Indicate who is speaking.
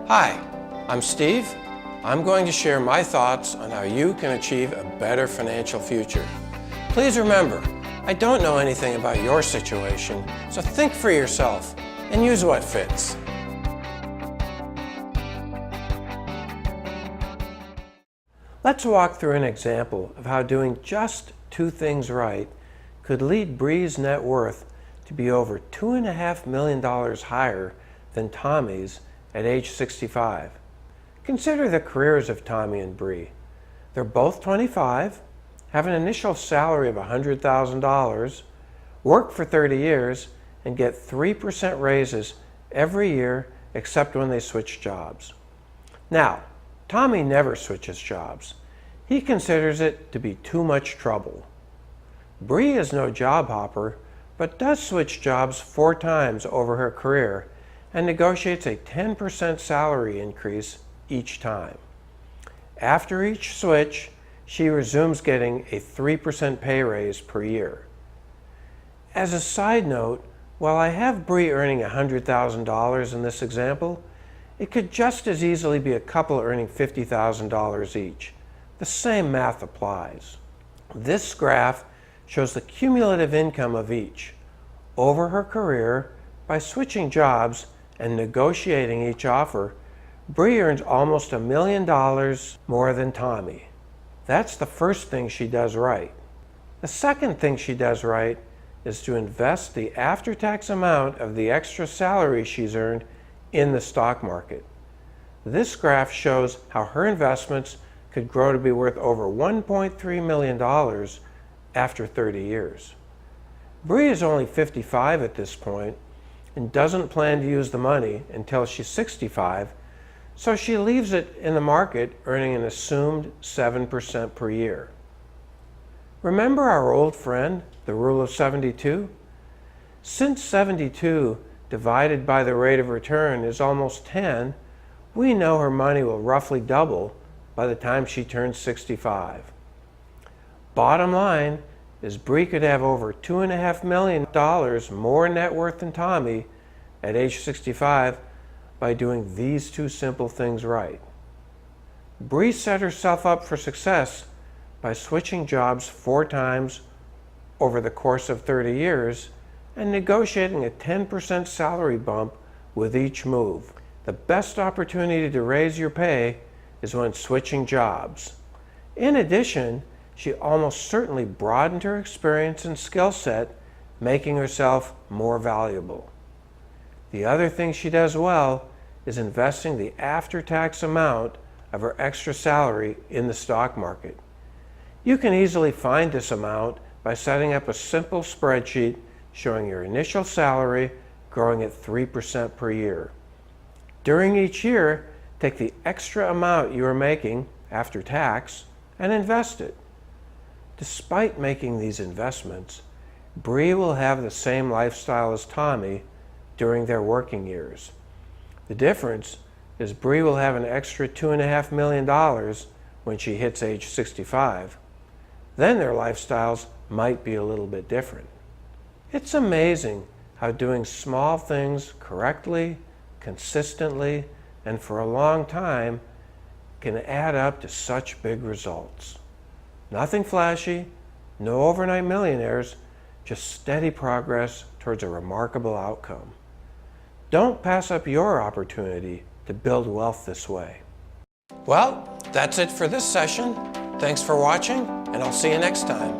Speaker 1: Hi, I'm Steve. I'm going to share my thoughts on how you can achieve a better financial future. Please remember, I don't know anything about your situation, so think for yourself and use what fits. Let's walk through an example of how doing just two things right could lead Bri's net worth to be over $2.5 million higher than Tommy's at age 65. Consider the careers of Tommy and Bri. They're both 25, have an initial salary of $100,000, work for 30 years, and get 3% raises every year except when they switch jobs. Now, Tommy never switches jobs. He considers it to be too much trouble. Bri is no job hopper, but does switch jobs 4 times over her career and negotiates a 10% salary increase each time. After each switch, she resumes getting a 3% pay raise per year. As a side note, while I have Bri earning $100,000 in this example, it could just as easily be a couple earning $50,000 each. The same math applies. This graph shows the cumulative income of each over her career. By switching jobs and negotiating each offer, Bri earns almost $1 million more than Tommy. That's the first thing she does right. The second thing she does right is to invest the after-tax amount of the extra salary she's earned in the stock market. This graph shows how her investments could grow to be worth over $1.3 million after 30 years. Bri is only 55 at this point and doesn't plan to use the money until she's 65, so she leaves it in the market earning an assumed 7% per year. Remember our old friend, the rule of 72? Since 72 divided by the rate of return is almost 10, we know her money will roughly double by the time she turns 65. Bottom line is Bri could have over $2.5 million more net worth than Tommy at age 65 by doing these two simple things right. Bri set herself up for success by switching jobs 4 times over the course of 30 years and negotiating a 10% salary bump with each move. The best opportunity to raise your pay is when switching jobs. In addition, she almost certainly broadened her experience and skill set, making herself more valuable. The other thing she does well is investing the after-tax amount of her extra salary in the stock market. You can easily find this amount by setting up a simple spreadsheet showing your initial salary growing at 3% per year. During each year, take the extra amount you are making after tax and invest it. Despite making these investments, Bri will have the same lifestyle as Tommy during their working years. The difference is Bri will have an extra $2.5 million when she hits age 65. Then their lifestyles might be a little bit different. It's amazing how doing small things correctly, consistently, and for a long time can add up to such big results. Nothing flashy, no overnight millionaires, just steady progress towards a remarkable outcome. Don't pass up your opportunity to build wealth this way. Well, that's it for this session. Thanks for watching, and I'll see you next time.